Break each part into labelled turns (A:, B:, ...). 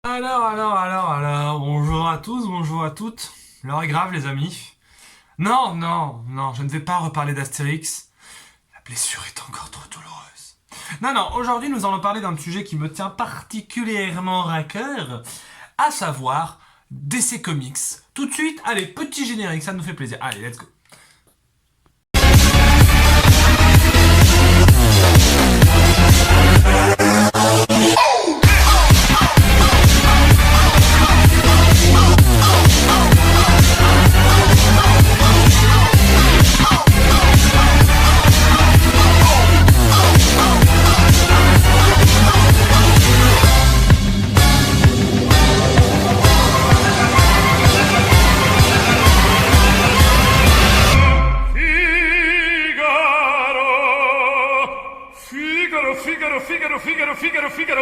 A: Alors, bonjour à tous, bonjour à toutes. L'heure est grave, les amis. Non, je ne vais pas reparler d'Astérix. La blessure est encore trop douloureuse. Non, aujourd'hui nous allons parler d'un sujet qui me tient particulièrement à cœur, à savoir DC Comics. Tout de suite, allez, petit générique, ça nous fait plaisir. Allez, let's go. Figaro.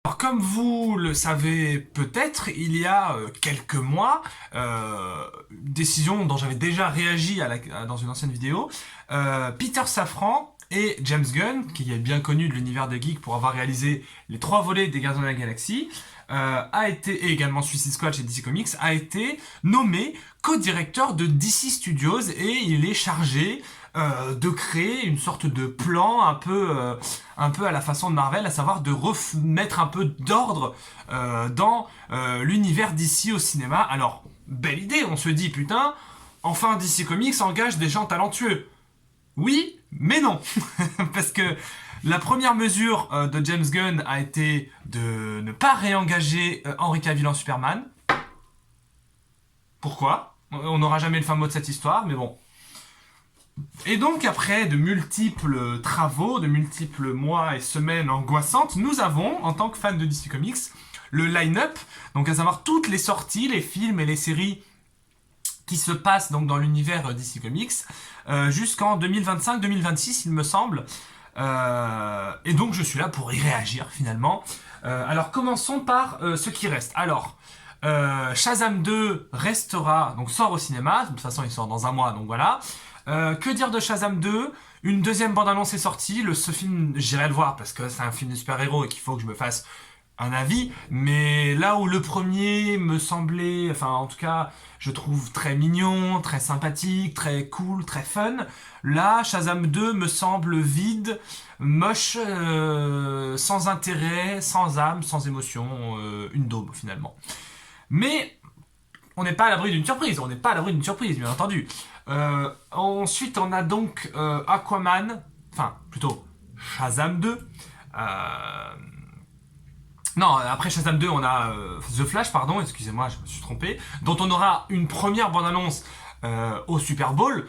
A: Alors, comme vous le savez peut-être, il y a quelques mois, décision dont j'avais déjà réagi dans une ancienne vidéo, Peter Safran et James Gunn, qui est bien connu de l'univers des geeks pour avoir réalisé les 3 volets des Gardiens de la Galaxie, et également Suicide Squad chez DC Comics, a été nommé co-directeur de DC Studios et il est chargé de créer une sorte de plan un peu à la façon de Marvel, à savoir de remettre un peu d'ordre dans l'univers DC au cinéma. Alors, belle idée, on se dit, putain, enfin DC Comics engage des gens talentueux. Oui, mais non. Parce que la première mesure de James Gunn a été de ne pas réengager Henry Cavill en Superman. Pourquoi? On n'aura jamais le fin mot de cette histoire, mais bon. Et donc, après de multiples travaux, de multiples mois et semaines angoissantes, nous avons, en tant que fans de DC Comics, le line-up, donc à savoir toutes les sorties, les films et les séries qui se passent donc dans l'univers DC Comics, jusqu'en 2025-2026, il me semble. Et donc, je suis là pour y réagir, finalement. Alors, commençons par ce qui reste. Alors, Shazam 2 restera, donc sort au cinéma, de toute façon, il sort dans un mois, donc voilà. Que dire de Shazam 2? Une deuxième bande-annonce est sortie. Ce film, j'irai le voir parce que c'est un film de super-héros et qu'il faut que je me fasse un avis. Mais là où le premier me semblait, enfin en tout cas, je trouve très mignon, très sympathique, très cool, très fun. Là, Shazam 2 me semble vide, moche, sans intérêt, sans âme, sans émotion, une daube finalement. Mais on n'est pas à l'abri d'une surprise, bien entendu. Ensuite, on a donc Aquaman, enfin, plutôt Shazam 2. Non, après Shazam 2, on a The Flash, pardon, excusez-moi, je me suis trompé, dont on aura une première bande-annonce au Super Bowl.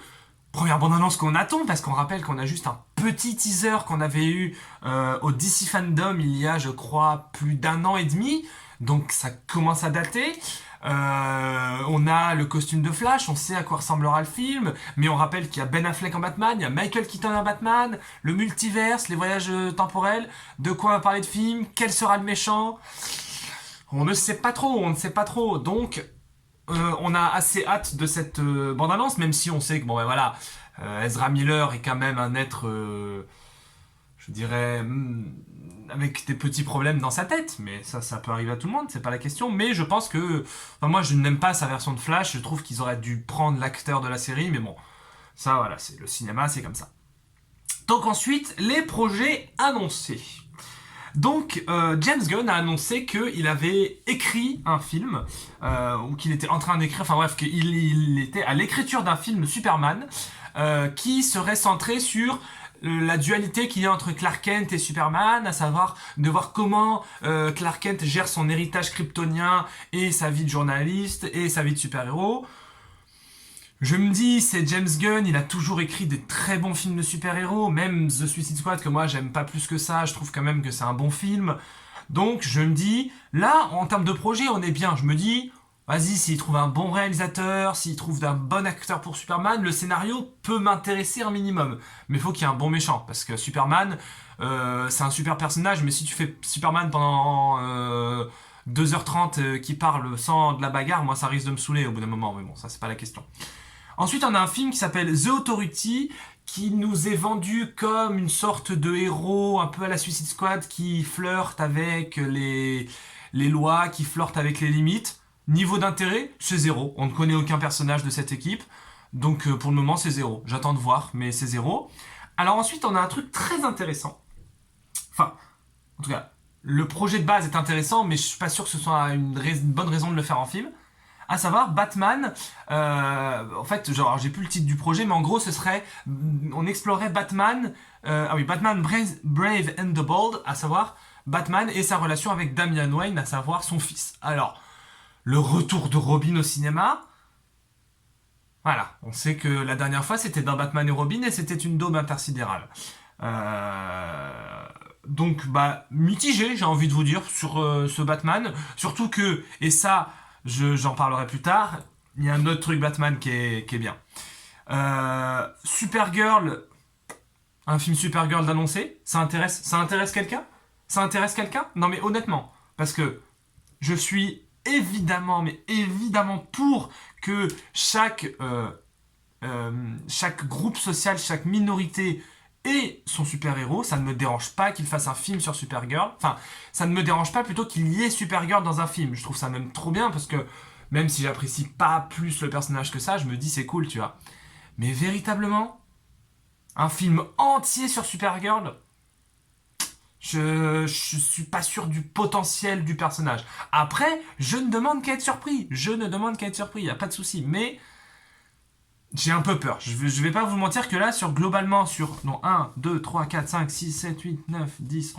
A: Première bande-annonce qu'on attend, parce qu'on rappelle qu'on a juste un petit teaser qu'on avait eu au DC Fandom il y a, je crois, plus d'1 an et demi. Donc ça commence à dater. On a le costume de Flash, on sait à quoi ressemblera le film, mais on rappelle qu'il y a Ben Affleck en Batman, il y a Michael Keaton en Batman, le multiverse, les voyages temporels, de quoi on va parler de film, quel sera le méchant. On ne sait pas trop, donc on a assez hâte de cette bande-annonce, même si on sait que, bon ben voilà, Ezra Miller est quand même un être, je dirais, avec des petits problèmes dans sa tête, mais ça peut arriver à tout le monde, c'est pas la question, mais je pense que, enfin, moi je n'aime pas sa version de Flash, je trouve qu'ils auraient dû prendre l'acteur de la série, mais bon, ça voilà, c'est le cinéma, c'est comme ça. Donc ensuite, les projets annoncés. Donc, James Gunn a annoncé qu'il avait écrit un film, ou qu'il était en train d'écrire, enfin bref, qu'il était à l'écriture d'un film Superman, qui serait centré sur la dualité qu'il y a entre Clark Kent et Superman, à savoir de voir comment Clark Kent gère son héritage kryptonien et sa vie de journaliste et sa vie de super-héros. Je me dis, c'est James Gunn, il a toujours écrit des très bons films de super-héros, même The Suicide Squad, que moi j'aime pas plus que ça, je trouve quand même que c'est un bon film. Donc je me dis, là, en termes de projet, on est bien. Je me dis, vas-y, s'il trouve un bon réalisateur, s'il trouve un bon acteur pour Superman, le scénario peut m'intéresser un minimum. Mais il faut qu'il y ait un bon méchant, parce que Superman, c'est un super personnage, mais si tu fais Superman pendant 2h30 qui parle sans de la bagarre, moi ça risque de me saouler au bout d'un moment, mais bon, ça c'est pas la question. Ensuite, on a un film qui s'appelle The Authority, qui nous est vendu comme une sorte de héros un peu à la Suicide Squad qui flirte avec les lois, qui flirtent avec les limites. Niveau d'intérêt, c'est zéro. On ne connaît aucun personnage de cette équipe. Donc pour le moment, c'est zéro. J'attends de voir, mais c'est zéro. Alors ensuite, on a un truc très intéressant. Enfin, en tout cas, le projet de base est intéressant, mais je suis pas sûr que ce soit une bonne raison de le faire en film. À savoir Batman. En fait, genre, j'ai plus le titre du projet, mais en gros, ce serait, on explorait Batman. Batman Brave and the Bold, à savoir Batman et sa relation avec Damian Wayne, à savoir son fils. Alors, le retour de Robin au cinéma. Voilà, on sait que la dernière fois c'était dans Batman et Robin et c'était une daube intersidérale. Donc, mitigé, j'ai envie de vous dire, sur ce Batman. Surtout que, et ça, j'en parlerai plus tard, il y a un autre truc Batman qui est bien. Supergirl, un film Supergirl d'annoncer, ça intéresse quelqu'un? Ça intéresse quelqu'un? Non mais honnêtement, parce que je suis évidemment, mais évidemment pour que chaque groupe social, chaque minorité ait son super-héros. Ça ne me dérange pas qu'il fasse un film sur Supergirl. Enfin, ça ne me dérange pas plutôt qu'il y ait Supergirl dans un film. Je trouve ça même trop bien parce que même si j'apprécie pas plus le personnage que ça, je me dis c'est cool, tu vois. Mais véritablement, un film entier sur Supergirl, je suis pas sûr du potentiel du personnage. Après, je ne demande qu'à être surpris. Il n'y a pas de souci. Mais j'ai un peu peur. Je vais pas vous mentir que là, globalement, sur 1, 2, 3, 4, 5, 6, 7, 8, 9, 10,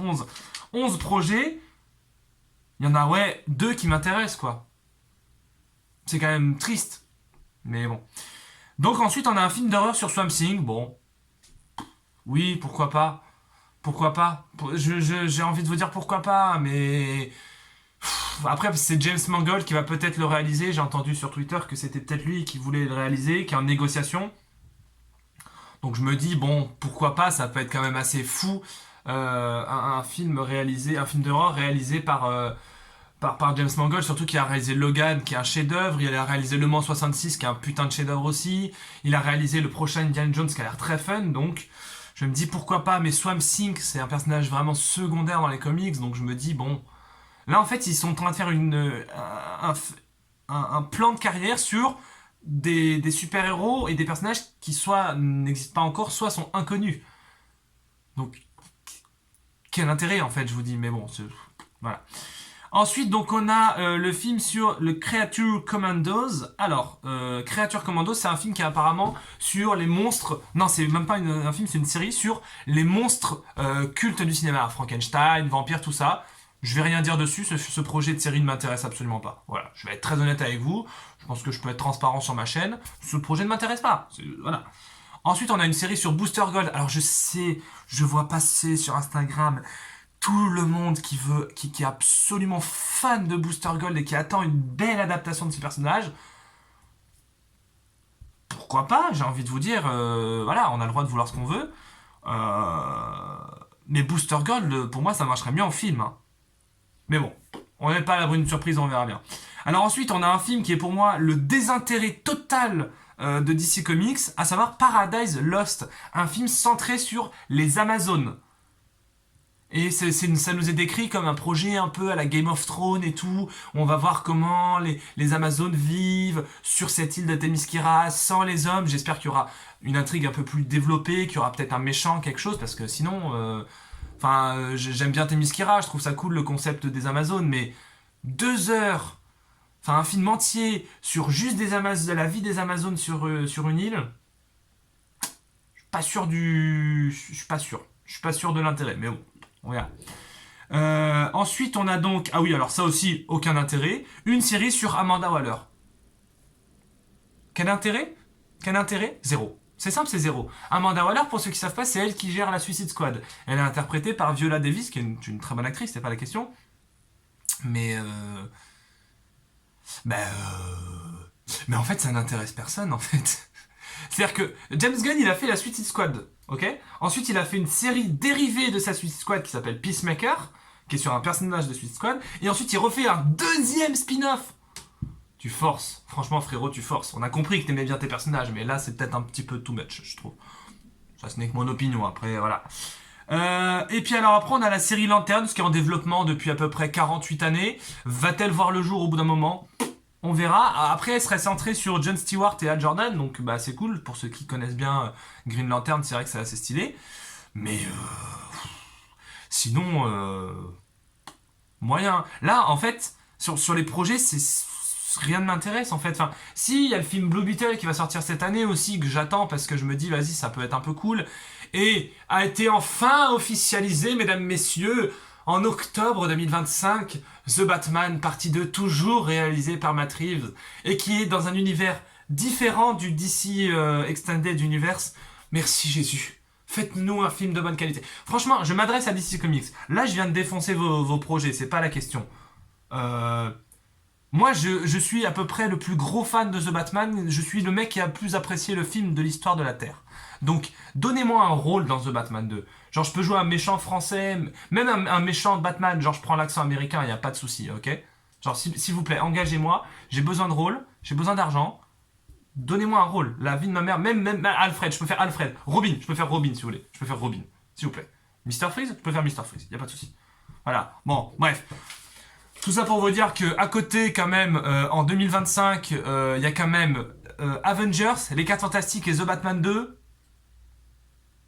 A: 11 projets, il y en a, 2 qui m'intéressent, quoi. C'est quand même triste. Mais bon. Donc ensuite, on a un film d'horreur sur Swamp Thing. Bon. Oui, pourquoi pas. Pourquoi pas. J'ai envie de vous dire pourquoi pas, mais... Après, c'est James Mangold qui va peut-être le réaliser. J'ai entendu sur Twitter que c'était peut-être lui qui voulait le réaliser, qui est en négociation. Donc je me dis, bon, pourquoi pas, ça peut être quand même assez fou. Un film d'horreur réalisé par James Mangold, surtout qu'il a réalisé Logan, qui est un chef-d'œuvre. Il a réalisé Le Mans 66, qui est un putain de chef-d'œuvre aussi. Il a réalisé le prochain Indiana Jones, qui a l'air très fun. Donc je me dis, pourquoi pas. Mais Swamp Thing, c'est un personnage vraiment secondaire dans les comics. Donc je me dis, bon... Là, en fait, ils sont en train de faire un plan de carrière sur des super-héros et des personnages qui soit n'existent pas encore, soit sont inconnus. Donc, quel intérêt, en fait, je vous dis. Mais bon, voilà. Ensuite, donc, on a le film sur le Creature Commandos. Alors, Creature Commandos, c'est un film qui est apparemment sur les monstres... Non, c'est même pas un film, c'est une série sur les monstres cultes du cinéma. Frankenstein, vampires, tout ça. Je vais rien dire dessus, ce projet de série ne m'intéresse absolument pas. Voilà, je vais être très honnête avec vous. Je pense que je peux être transparent sur ma chaîne. Ce projet ne m'intéresse pas. Voilà. Ensuite, on a une série sur Booster Gold. Alors je sais, je vois passer sur Instagram tout le monde qui est absolument fan de Booster Gold et qui attend une belle adaptation de ce personnage. Pourquoi pas? J'ai envie de vous dire, voilà, on a le droit de vouloir ce qu'on veut. Mais Booster Gold, pour moi, ça marcherait mieux en film. Hein. Mais bon, on n'est pas à l'abri d'une surprise, on verra bien. Alors ensuite, on a un film qui est pour moi le désintérêt total de DC Comics, à savoir Paradise Lost, un film centré sur les Amazones. Et ça nous est décrit comme un projet un peu à la Game of Thrones et tout. On va voir comment les Amazones vivent sur cette île de Themyscira sans les hommes. J'espère qu'il y aura une intrigue un peu plus développée, qu'il y aura peut-être un méchant, quelque chose, parce que sinon... j'aime bien Themyscira, je trouve ça cool le concept des Amazones, mais 2 heures, un film entier sur juste de la vie des Amazones sur une île, je suis pas sûr je suis pas sûr de l'intérêt, mais bon, on verra. Ensuite, on a donc, ah oui, alors ça aussi, aucun intérêt, une série sur Amanda Waller. Quel intérêt? Zéro. C'est simple, c'est zéro. Amanda Waller, pour ceux qui savent pas, c'est elle qui gère la Suicide Squad. Elle est interprétée par Viola Davis, qui est une très bonne actrice, c'est pas la question. Mais mais en fait, ça n'intéresse personne, en fait. C'est-à-dire que James Gunn, il a fait la Suicide Squad, ok? Ensuite, il a fait une série dérivée de sa Suicide Squad qui s'appelle Peacemaker, qui est sur un personnage de Suicide Squad. Et ensuite, il refait un deuxième spin-off. Tu forces. Franchement, frérot, tu forces. On a compris que t'aimais bien tes personnages, mais là, c'est peut-être un petit peu too much, je trouve. Ça, ce n'est que mon opinion, après, voilà. Et puis alors après, on a la série Lanterne, qui est en développement depuis à peu près 48 années. Va-t-elle voir le jour au bout d'un moment? On verra. Après, elle serait centrée sur Jon Stewart et Hal Jordan, donc bah c'est cool. Pour ceux qui connaissent bien Green Lantern, c'est vrai que c'est assez stylé. Mais sinon, moyen. Là, en fait, sur les projets, rien ne m'intéresse en fait. Enfin, si, il y a le film Blue Beetle qui va sortir cette année aussi, que j'attends parce que je me dis, vas-y, ça peut être un peu cool. Et a été enfin officialisé, mesdames, messieurs, en octobre 2025, The Batman partie 2, toujours réalisé par Matt Reeves, et qui est dans un univers différent du DC Extended Universe. Merci Jésus. Faites-nous un film de bonne qualité. Franchement, je m'adresse à DC Comics. Là, je viens de défoncer vos projets, c'est pas la question. Euh, Moi, je suis à peu près le plus gros fan de The Batman. Je suis le mec qui a le plus apprécié le film de l'histoire de la Terre. Donc, donnez-moi un rôle dans The Batman 2. Genre, je peux jouer un méchant français, même un méchant Batman. Genre, je prends l'accent américain, il n'y a pas de souci, ok? Genre, s'il vous plaît, engagez-moi. J'ai besoin de rôle, j'ai besoin d'argent. Donnez-moi un rôle. La vie de ma mère, même Alfred, je peux faire Alfred. Robin, je peux faire Robin si vous voulez. Je peux faire Robin, s'il vous plaît. Mister Freeze, je peux faire Mister Freeze, il n'y a pas de souci. Voilà, bon, bref. Tout ça pour vous dire que à côté, quand même, en 2025, il y a quand même Avengers, Les 4 Fantastiques et The Batman 2.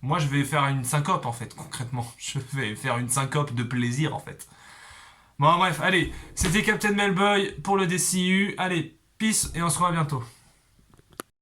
A: Moi, je vais faire une syncope, en fait, concrètement. Je vais faire une syncope de plaisir, en fait. Bon, bref, allez. C'était Captain Melboy pour le DCU. Allez, peace, et on se revoit bientôt.